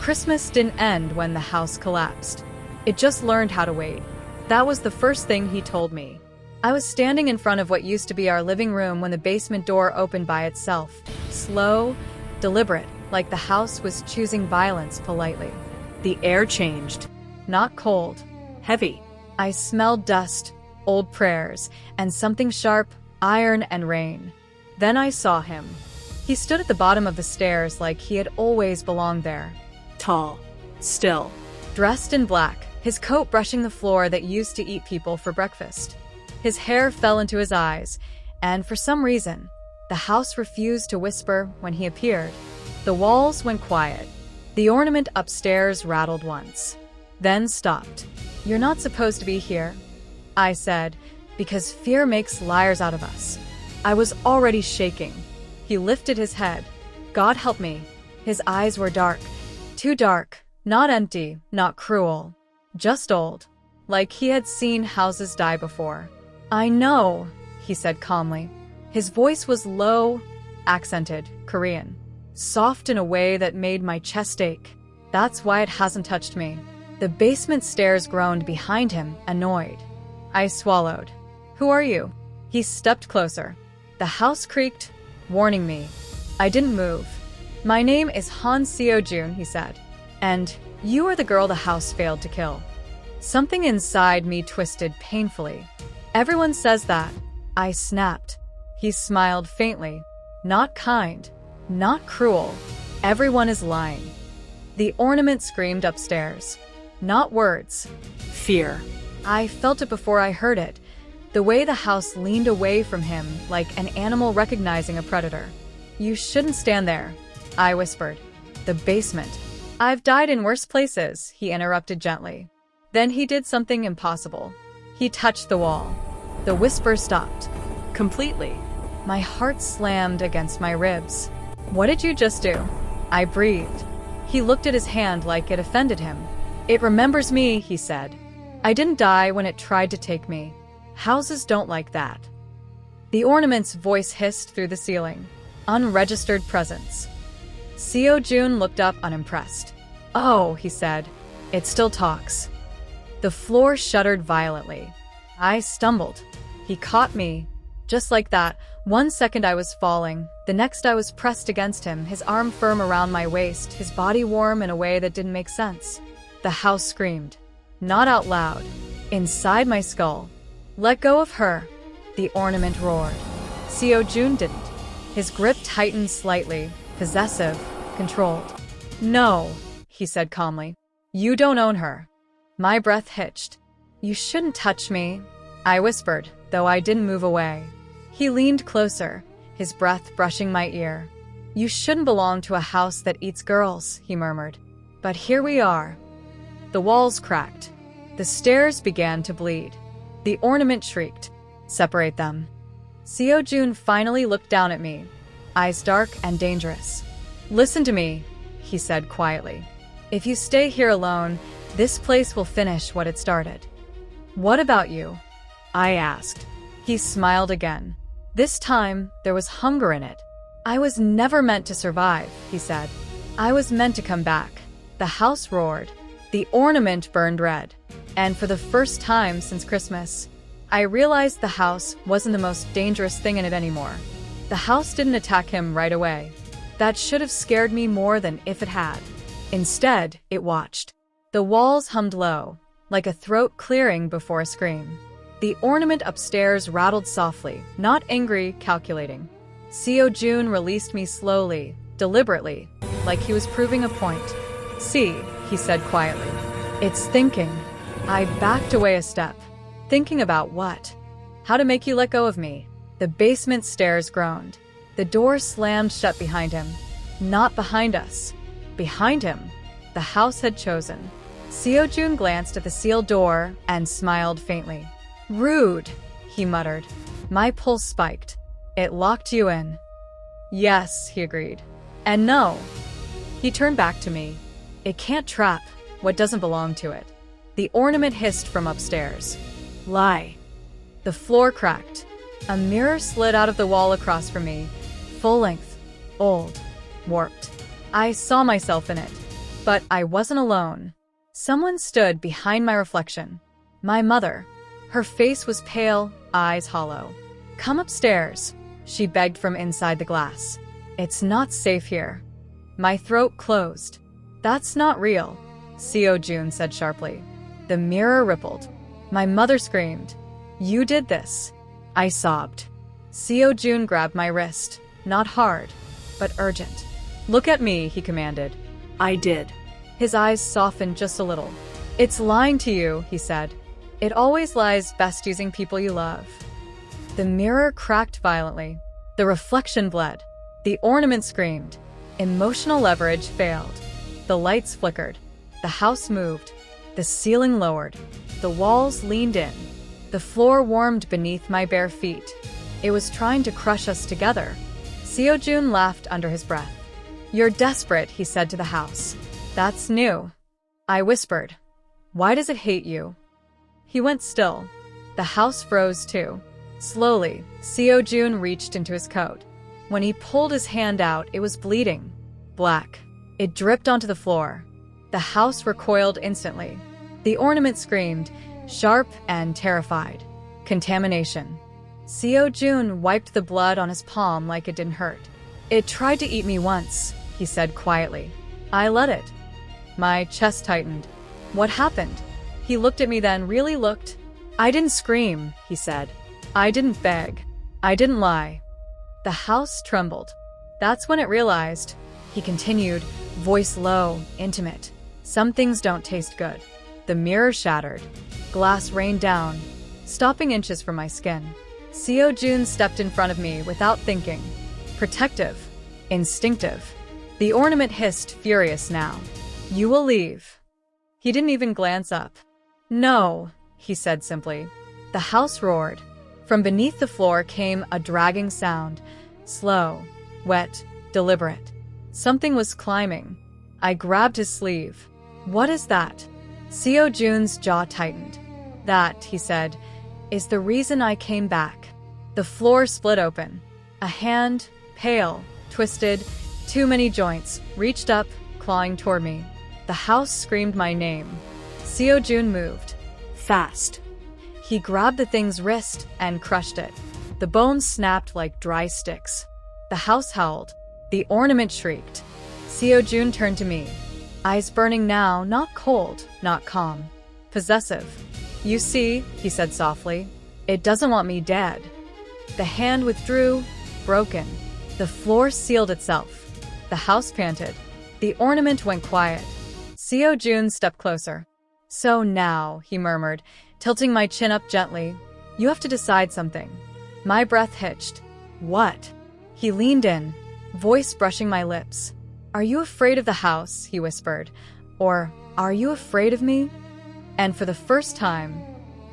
Christmas didn't end when the house collapsed. It just learned how to wait. That was the first thing he told me. I was standing in front of what used to be our living room when the basement door opened by itself. Slow, deliberate, like the house was choosing violence politely. The air changed. Not cold. Heavy. I smelled dust, old prayers, and something sharp, iron and rain. Then I saw him. He stood at the bottom of the stairs like he had always belonged there. Tall. Still. Dressed in black, his coat brushing the floor that used to eat people for breakfast. His hair fell into his eyes, and for some reason, the house refused to whisper when he appeared. The walls went quiet. The ornament upstairs rattled once, then stopped. "You're not supposed to be here," I said, because fear makes liars out of us. I was already shaking. He lifted his head. God help me. His eyes were dark. Too dark. Not empty, not cruel. Just old. Like he had seen houses die before. "I know," he said calmly. His voice was low, accented, Korean. Soft in a way that made my chest ache. "That's why it hasn't touched me." The basement stairs groaned behind him, annoyed. I swallowed. "Who are you?" He stepped closer. The house creaked, warning me. I didn't move. "My name is Han Seo-jun," he said. "And you are the girl the house failed to kill." Something inside me twisted painfully. "Everyone says that." I snapped. He smiled faintly. "Not kind. Not cruel. Everyone is lying." The ornament screamed upstairs. Not words. Fear. I felt it before I heard it. The way the house leaned away from him like an animal recognizing a predator. "You shouldn't stand there," I whispered. "The basement." "I've died in worse places," he interrupted gently. Then he did something impossible. He touched the wall. The whisper stopped. Completely. My heart slammed against my ribs. "What did you just do?" I breathed. He looked at his hand like it offended him. "It remembers me," he said. "I didn't die when it tried to take me. Houses don't like that." The ornament's voice hissed through the ceiling. "Unregistered presence." Seo-jun looked up unimpressed. "Oh," he said. "It still talks." The floor shuddered violently. I stumbled. He caught me. Just like that, 1 second I was falling, the next I was pressed against him, his arm firm around my waist, his body warm in a way that didn't make sense. The house screamed. Not out loud. Inside my skull. "Let go of her," the ornament roared. Seo-jun didn't. His grip tightened slightly, possessive, controlled. "No," he said calmly. "You don't own her." My breath hitched. "You shouldn't touch me," I whispered, though I didn't move away. He leaned closer, his breath brushing my ear. "You shouldn't belong to a house that eats girls," he murmured. "But here we are." The walls cracked. The stairs began to bleed. The ornament shrieked. "Separate them." Seo-jun finally looked down at me, eyes dark and dangerous. "Listen to me," he said quietly. "If you stay here alone, this place will finish what it started." "What about you?" I asked. He smiled again. This time, there was hunger in it. "I was never meant to survive," he said. "I was meant to come back." The house roared. The ornament burned red. And for the first time since Christmas, I realized the house wasn't the most dangerous thing in it anymore. The house didn't attack him right away. That should have scared me more than if it had. Instead, it watched. The walls hummed low, like a throat clearing before a scream. The ornament upstairs rattled softly, not angry, calculating. Seo-jun released me slowly, deliberately, like he was proving a point. "See," he said quietly. "It's thinking." I backed away a step. Thinking about what? How to make you let go of me. The basement stairs groaned. The door slammed shut behind him. Not behind us. Behind him. The house had chosen. Seo-jun glanced at the sealed door and smiled faintly. "Rude," he muttered. My pulse spiked. "It locked you in." "Yes," he agreed. "And no." He turned back to me. "It can't trap what doesn't belong to it." The ornament hissed from upstairs. "Lie." The floor cracked. A mirror slid out of the wall across from me, full length, old, warped. I saw myself in it. But I wasn't alone. Someone stood behind my reflection. My mother. Her face was pale, eyes hollow. "Come upstairs," she begged from inside the glass. "It's not safe here." My throat closed. "That's not real," Seo Jun said sharply. The mirror rippled. My mother screamed. "You did this." I sobbed. Seo Jun grabbed my wrist, not hard, but urgent. "Look at me," he commanded. I did. His eyes softened just a little. "It's lying to you," he said. "It always lies best using people you love." The mirror cracked violently. The reflection bled. The ornament screamed. Emotional leverage failed. The lights flickered. The house moved. The ceiling lowered. The walls leaned in. The floor warmed beneath my bare feet. It was trying to crush us together. Seo Jun laughed under his breath. "You're desperate," he said to the house. "That's new." I whispered. "Why does it hate you?" He went still. The house froze too. Slowly, Seo Jun reached into his coat. When he pulled his hand out, it was bleeding. Black. It dripped onto the floor. The house recoiled instantly. The ornament screamed, sharp and terrified. Contamination. Seo Jun wiped the blood on his palm like it didn't hurt. "It tried to eat me once," he said quietly. "I let it." My chest tightened. "What happened?" He looked at me then, really looked. "I didn't scream," he said. "I didn't beg. I didn't lie." The house trembled. That's when it realized. He continued, voice low, intimate. "Some things don't taste good." The mirror shattered. Glass rained down, stopping inches from my skin. Seo Jun stepped in front of me without thinking. Protective. Instinctive. The ornament hissed, furious now. "You will leave." He didn't even glance up. "No," he said simply. The house roared. From beneath the floor came a dragging sound. Slow, wet, deliberate. Something was climbing. I grabbed his sleeve. "What is that?" Seo Jun's jaw tightened. "That," he said, "is the reason I came back." The floor split open. A hand, pale, twisted, too many joints, reached up, clawing toward me. The house screamed my name. Seo Jun moved. Fast. He grabbed the thing's wrist and crushed it. The bones snapped like dry sticks. The house howled. The ornament shrieked. Seo Jun turned to me. Eyes burning now, not cold, not calm. Possessive. "You see," he said softly, "it doesn't want me dead." The hand withdrew, broken. The floor sealed itself. The house panted. The ornament went quiet. Seo Jun stepped closer. "So now," he murmured, tilting my chin up gently, "you have to decide something." My breath hitched. "What?" He leaned in, voice brushing my lips. "Are you afraid of the house?" he whispered. "Or are you afraid of me?" And for the first time,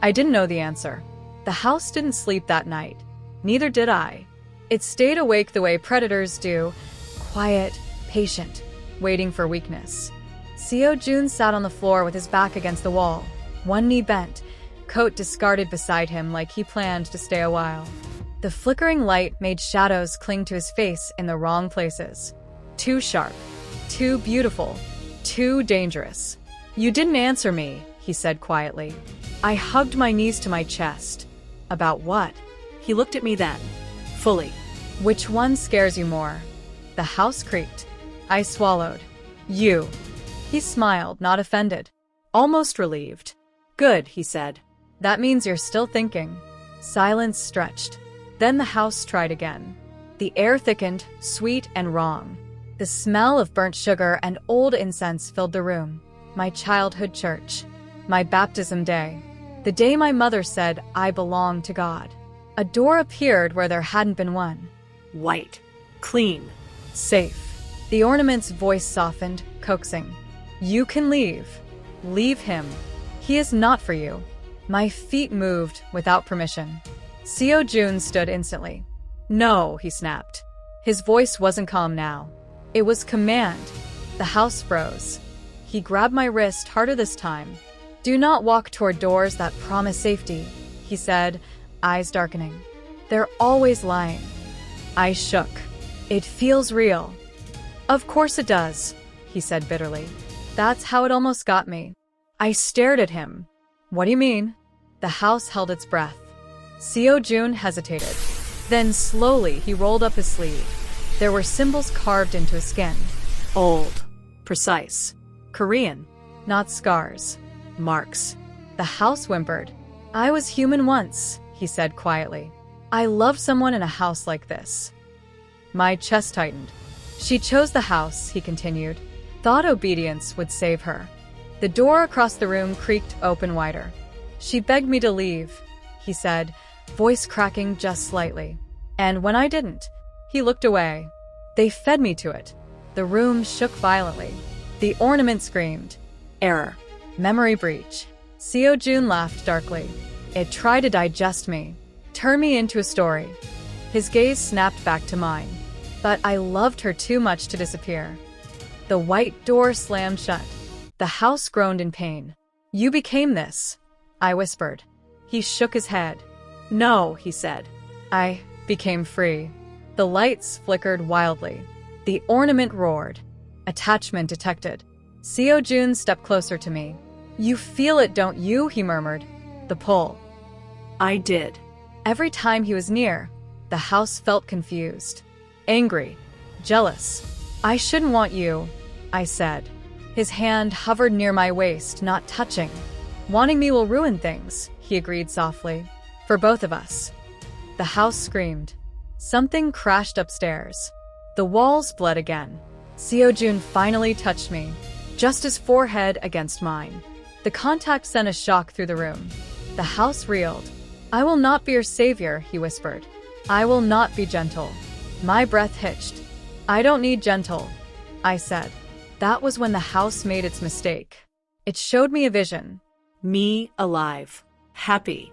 I didn't know the answer. The house didn't sleep that night. Neither did I. It stayed awake the way predators do, quiet, patient, waiting for weakness. Seo Jun sat on the floor with his back against the wall, one knee bent, coat discarded beside him like he planned to stay a while. The flickering light made shadows cling to his face in the wrong places. Too sharp, too beautiful, too dangerous. "You didn't answer me," he said quietly. I hugged my knees to my chest. "About what?" He looked at me then, fully. "Which one scares you more?" The house creaked. I swallowed. "You." He smiled, not offended. Almost relieved. "Good," he said. "That means you're still thinking." Silence stretched. Then the house tried again. The air thickened, sweet and wrong. The smell of burnt sugar and old incense filled the room. My childhood church. My baptism day. The day my mother said I belonged to God. A door appeared where there hadn't been one. White. Clean. Safe. The ornament's voice softened, coaxing. "You can leave. Leave him. He is not for you." My feet moved without permission. Seo Jun stood instantly. "No," he snapped. His voice wasn't calm now. It was command. The house froze. He grabbed my wrist harder this time. "Do not walk toward doors that promise safety," he said, eyes darkening. "They're always lying." I shook. "It feels real." "Of course it does," he said bitterly. That's how it almost got me. I stared at him. What do you mean? The house held its breath. Seo Jun hesitated. Then slowly he rolled up his sleeve. There were symbols carved into his skin. Old. Precise. Korean. Not scars. Marks. The house whimpered. I was human once, he said quietly. I love someone in a house like this. My chest tightened. She chose the house, he continued. Thought obedience would save her. The door across the room creaked open wider. She begged me to leave, he said, voice cracking just slightly. And when I didn't, he looked away. They fed me to it. The room shook violently. The ornament screamed. Error. Memory breach. Seo Jun laughed darkly. It tried to digest me, turn me into a story. His gaze snapped back to mine. But I loved her too much to disappear. The white door slammed shut. The house groaned in pain. You became this, I whispered. He shook his head. No, he said. I became free. The lights flickered wildly. The ornament roared. Attachment detected. Seo Jun stepped closer to me. You feel it, don't you? He murmured. The pull. I did. Every time he was near, the house felt confused. Angry. Jealous. I shouldn't want you, I said. His hand hovered near my waist, not touching. Wanting me will ruin things, he agreed softly. For both of us. The house screamed. Something crashed upstairs. The walls bled again. Seo Jun finally touched me, just his forehead against mine. The contact sent a shock through the room. The house reeled. I will not be your savior, he whispered. I will not be gentle. My breath hitched. I don't need gentle, I said. That was when the house made its mistake. It showed me a vision. Me alive. Happy.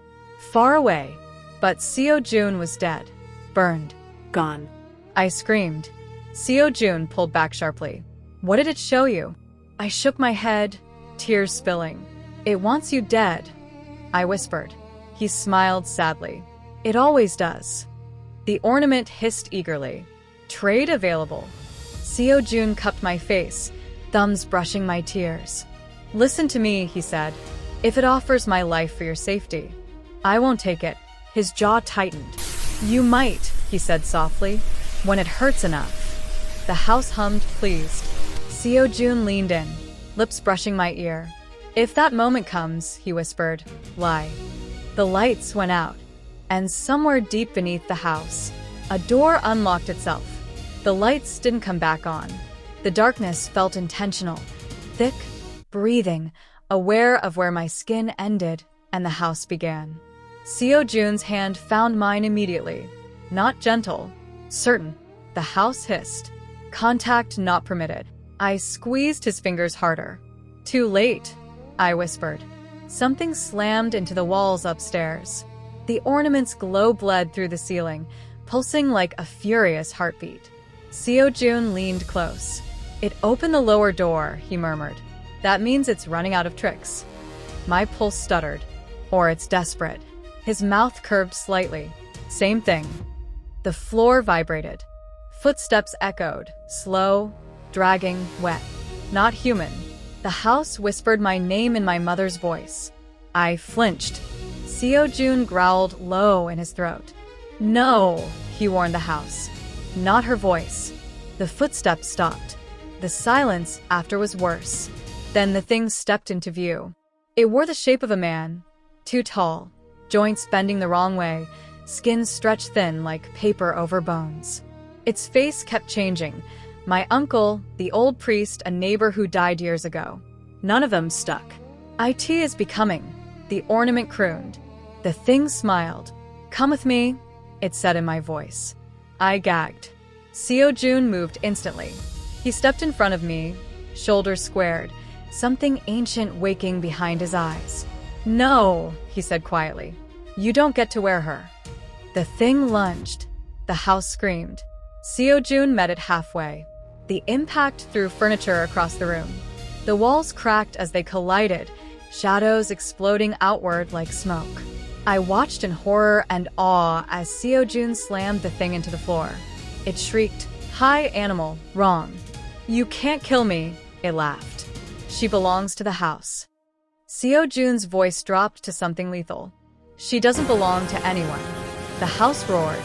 Far away. But Seo Jun was dead. Burned. Gone. I screamed. Seo Jun pulled back sharply. What did it show you? I shook my head, tears spilling. It wants you dead, I whispered. He smiled sadly. It always does. The ornament hissed eagerly. Trade available. Seo Jun cupped my face, thumbs brushing my tears. Listen to me, he said. If it offers my life for your safety, I won't take it. His jaw tightened. You might, he said softly, when it hurts enough. The house hummed, pleased. Seo Jun leaned in, lips brushing my ear. If that moment comes, he whispered, lie. The lights went out, and somewhere deep beneath the house, a door unlocked itself. The lights didn't come back on. The darkness felt intentional, thick, breathing, aware of where my skin ended and the house began. Seo Jun's hand found mine immediately. Not gentle, certain. The house hissed. Contact not permitted. I squeezed his fingers harder. Too late, I whispered. Something slammed into the walls upstairs. The ornament's glow bled through the ceiling, pulsing like a furious heartbeat. Seo Jun leaned close. It opened the lower door, he murmured. That means it's running out of tricks. My pulse stuttered. Or it's desperate. His mouth curved slightly. Same thing. The floor vibrated. Footsteps echoed, slow, dragging, wet. Not human. The house whispered my name in my mother's voice. I flinched. Seo Jun growled low in his throat. No, he warned the house. Not her voice. The footsteps stopped. The silence after was worse. Then the thing stepped into view. It wore the shape of a man. Too tall, joints bending the wrong way, skin stretched thin like paper over bones. Its face kept changing. My uncle, the old priest, a neighbor who died years ago. None of them stuck. It is becoming, the ornament crooned. The thing smiled. Come with me, it said in my voice. I gagged. Seo Jun moved instantly. He stepped in front of me, shoulders squared, something ancient waking behind his eyes. No, he said quietly. You don't get to wear her. The thing lunged. The house screamed. Seo Jun met it halfway. The impact threw furniture across the room. The walls cracked as they collided, shadows exploding outward like smoke. I watched in horror and awe as Seo Jun slammed the thing into the floor. It shrieked, "Hi, animal, wrong. You can't kill me," it laughed. She belongs to the house. Seo Jun's voice dropped to something lethal. She doesn't belong to anyone. The house roared.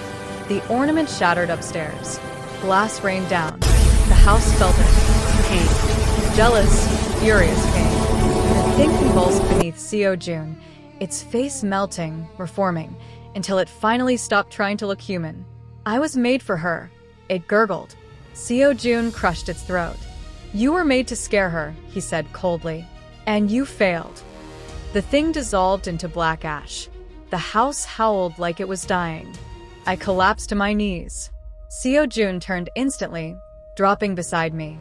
The ornament shattered upstairs. Glass rained down. The house felt it. Pain. Jealous, furious pain. The thing convulsed beneath Seo Jun, its face melting, reforming, until it finally stopped trying to look human. I was made for her. It gurgled. Seo Jun crushed its throat. You were made to scare her, he said coldly. And you failed. The thing dissolved into black ash. The house howled like it was dying. I collapsed to my knees. Seo Jun turned instantly, dropping beside me.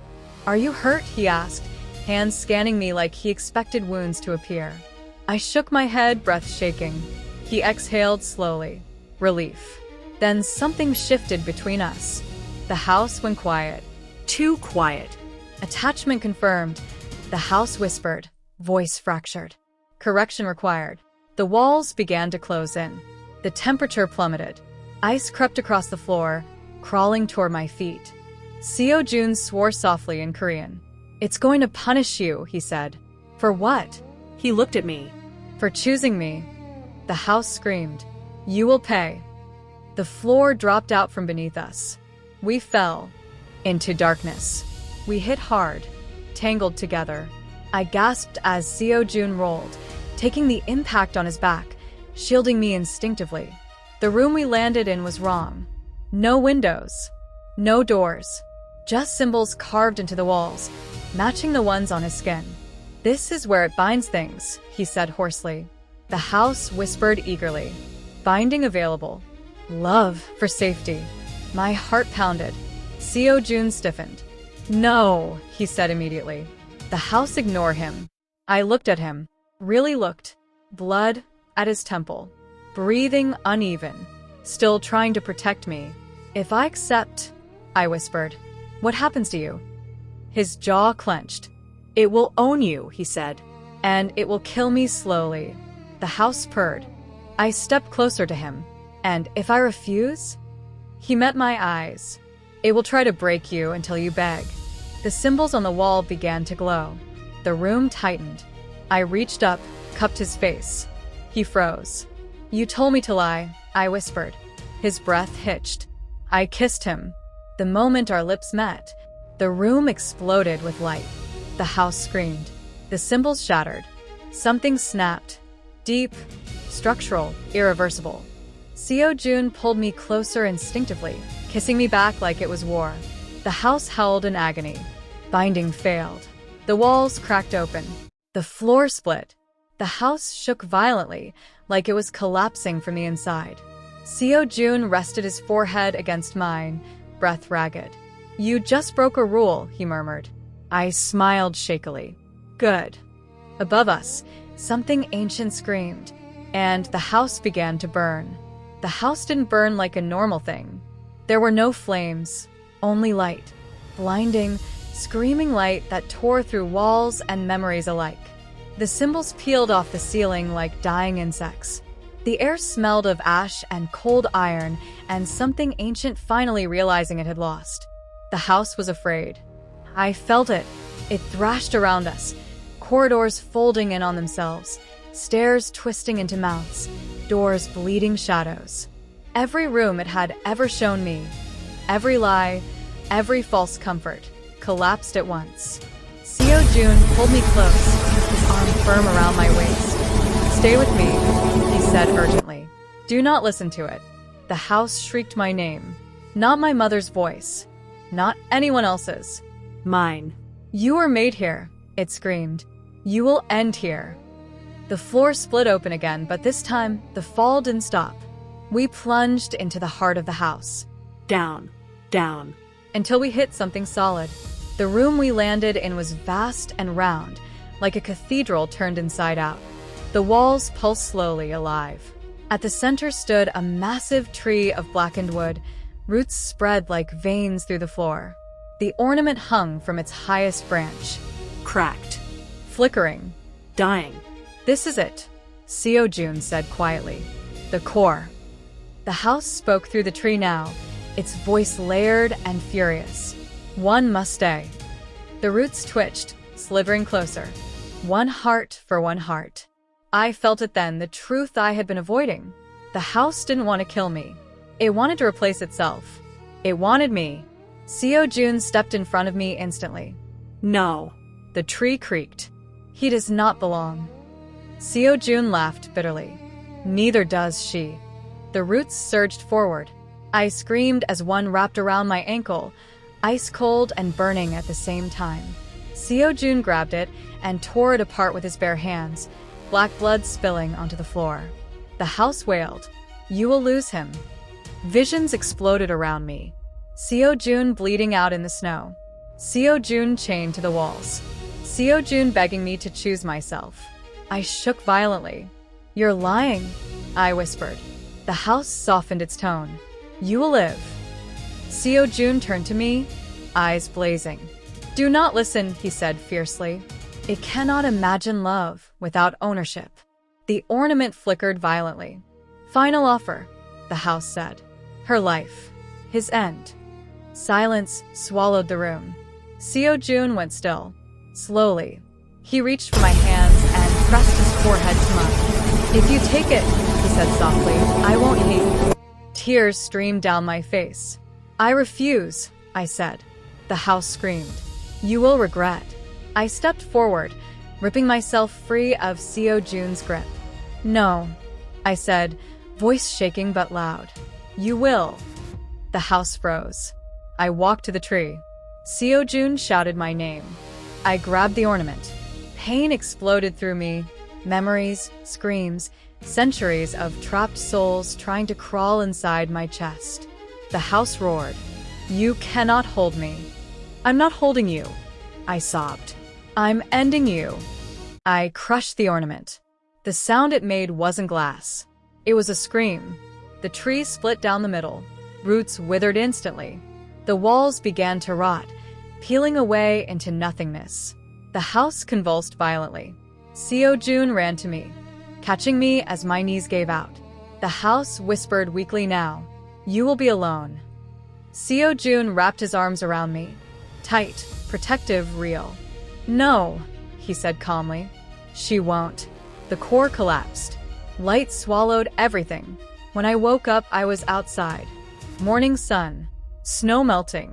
Are you hurt? He asked, hands scanning me like he expected wounds to appear. I shook my head, breath shaking. He exhaled slowly. Relief. Then something shifted between us. The house went quiet. Too quiet. Attachment confirmed. The house whispered. Voice fractured. Correction required. The walls began to close in. The temperature plummeted. Ice crept across the floor, crawling toward my feet. Seo Jun swore softly in Korean. It's going to punish you, he said. For what? He looked at me. For choosing me. The house screamed. You will pay. The floor dropped out from beneath us. We fell into darkness. We hit hard, tangled together. I gasped as Seo Jun rolled, taking the impact on his back, shielding me instinctively. The room we landed in was wrong. No windows, no doors, just symbols carved into the walls, matching the ones on his skin. This is where it binds things, he said hoarsely. The house whispered eagerly. Binding available. Love for safety. My heart pounded. Seo Jun stiffened. No, he said immediately. The house ignored him. I looked at him. Really looked. Blood at his temple. Breathing uneven. Still trying to protect me. If I accept, I whispered, what happens to you? His jaw clenched. It will own you, he said. And it will kill me slowly. The house purred. I stepped closer to him. And if I refuse? He met my eyes. It will try to break you until you beg. The symbols on the wall began to glow. The room tightened. I reached up, cupped his face. He froze. You told me to lie, I whispered. His breath hitched. I kissed him. The moment our lips met, the room exploded with light. The house screamed. The symbols shattered. Something snapped. Deep, structural, irreversible. Seo Jun pulled me closer instinctively, kissing me back like it was war. The house howled in agony. Binding failed. The walls cracked open. The floor split. The house shook violently, like it was collapsing from the inside. Seo Jun rested his forehead against mine, breath ragged. You just broke a rule, he murmured. I smiled shakily. Good. Above us, something ancient screamed, and the house began to burn. The house didn't burn like a normal thing. There were no flames, only light. Blinding, screaming light that tore through walls and memories alike. The symbols peeled off the ceiling like dying insects. The air smelled of ash and cold iron, and something ancient finally realizing it had lost. The house was afraid. I felt it. It thrashed around us, corridors folding in on themselves, stairs twisting into mouths, doors bleeding shadows. Every room it had ever shown me, every lie, every false comfort, collapsed at once. Seo Jun pulled me close, his arm firm around my waist. Stay with me, he said urgently. Do not listen to it. The house shrieked my name. Not my mother's voice. Not anyone else's. Mine. You were made here, it screamed. You will end here. The floor split open again, but this time, the fall didn't stop. We plunged into the heart of the house. Down. Down. Until we hit something solid. The room we landed in was vast and round, like a cathedral turned inside out. The walls pulsed slowly, alive. At the center stood a massive tree of blackened wood, roots spread like veins through the floor. The ornament hung from its highest branch. Cracked. Flickering. Dying. This is it, Seo Jun said quietly. The core. The house spoke through the tree now, its voice layered and furious. One must stay. The roots twitched, slithering closer. One heart for one heart. I felt it then, the truth I had been avoiding. The house didn't want to kill me. It wanted to replace itself. It wanted me. Seo Jun stepped in front of me instantly. No. The tree creaked. He does not belong. Seo Jun laughed bitterly. Neither does she. The roots surged forward. I screamed as one wrapped around my ankle, ice cold and burning at the same time. Seo Jun grabbed it and tore it apart with his bare hands, black blood spilling onto the floor. The house wailed, "You will lose him." Visions exploded around me. Seo Jun bleeding out in the snow. Seo Jun chained to the walls. Seo Jun begging me to choose myself. I shook violently. "You're lying," I whispered. The house softened its tone. "You will live." Seo Jun turned to me, eyes blazing. "Do not listen," he said fiercely. "It cannot imagine love without ownership." The ornament flickered violently. "Final offer," the house said. "Her life. His end." Silence swallowed the room. Seo Jun went still. Slowly. He reached for my hands and pressed his forehead to mine. "If you take it," he said softly, "I won't hate you." Tears streamed down my face. "I refuse," I said. The house screamed. "You will regret." I stepped forward, ripping myself free of Seo Jun's grip. "No," I said, voice shaking but loud. "You will." The house froze. I walked to the tree. Seo Jun shouted my name. I grabbed the ornament. Pain exploded through me. Memories, screams, centuries of trapped souls trying to crawl inside my chest. The house roared. "You cannot hold me." "I'm not holding you," I sobbed. "I'm ending you." I crushed the ornament. The sound it made wasn't glass. It was a scream. The tree split down the middle. Roots withered instantly. The walls began to rot, peeling away into nothingness. The house convulsed violently. Seo Jun ran to me, catching me as my knees gave out. The house whispered weakly now, "You will be alone." Seo Jun wrapped his arms around me. Tight, protective, real. "No," he said calmly. "She won't." The core collapsed. Light swallowed everything. When I woke up, I was outside. Morning sun. Snow melting.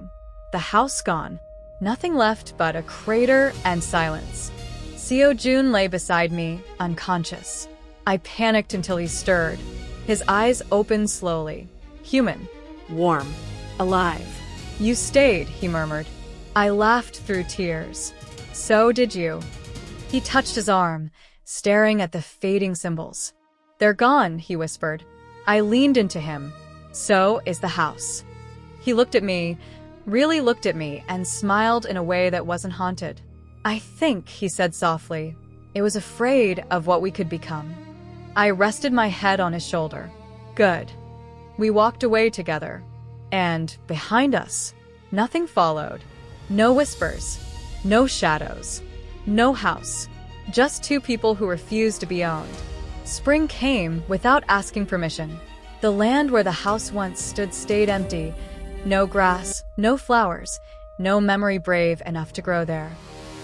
The house gone. Nothing left but a crater and silence. Seo Jun lay beside me, unconscious. I panicked until he stirred. His eyes opened slowly. Human. Warm. Alive. "You stayed," he murmured. I laughed through tears. "So did you." He touched his arm, staring at the fading symbols. "They're gone," he whispered. I leaned into him. "So is the house." He looked at me, really looked at me, and smiled in a way that wasn't haunted. "I think," he said softly, "it was afraid of what we could become." I rested my head on his shoulder. "Good." We walked away together. And behind us, nothing followed. No whispers. No shadows. No house. Just two people who refused to be owned. Spring came without asking permission. The land where the house once stood stayed empty. No grass, no flowers, no memory brave enough to grow there.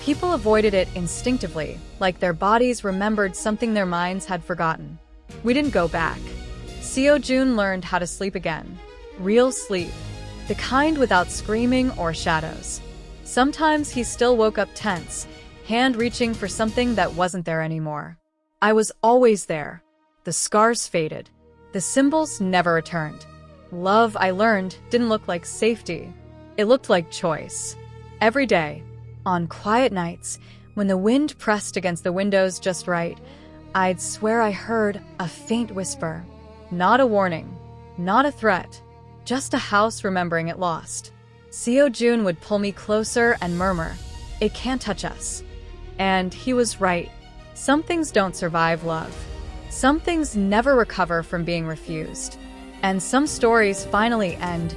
People avoided it instinctively, like their bodies remembered something their minds had forgotten. We didn't go back. Seo Jun learned how to sleep again. Real sleep. The kind without screaming or shadows. Sometimes he still woke up tense, hand reaching for something that wasn't there anymore. I was always there. The scars faded. The symbols never returned. Love, I learned, didn't look like safety. It looked like choice. Every day, on quiet nights, when the wind pressed against the windows just right, I'd swear I heard a faint whisper. Not a warning, not a threat, just a house remembering it lost. Seo Jun would pull me closer and murmur, "It can't touch us." And he was right. Some things don't survive love. Some things never recover from being refused. And some stories finally end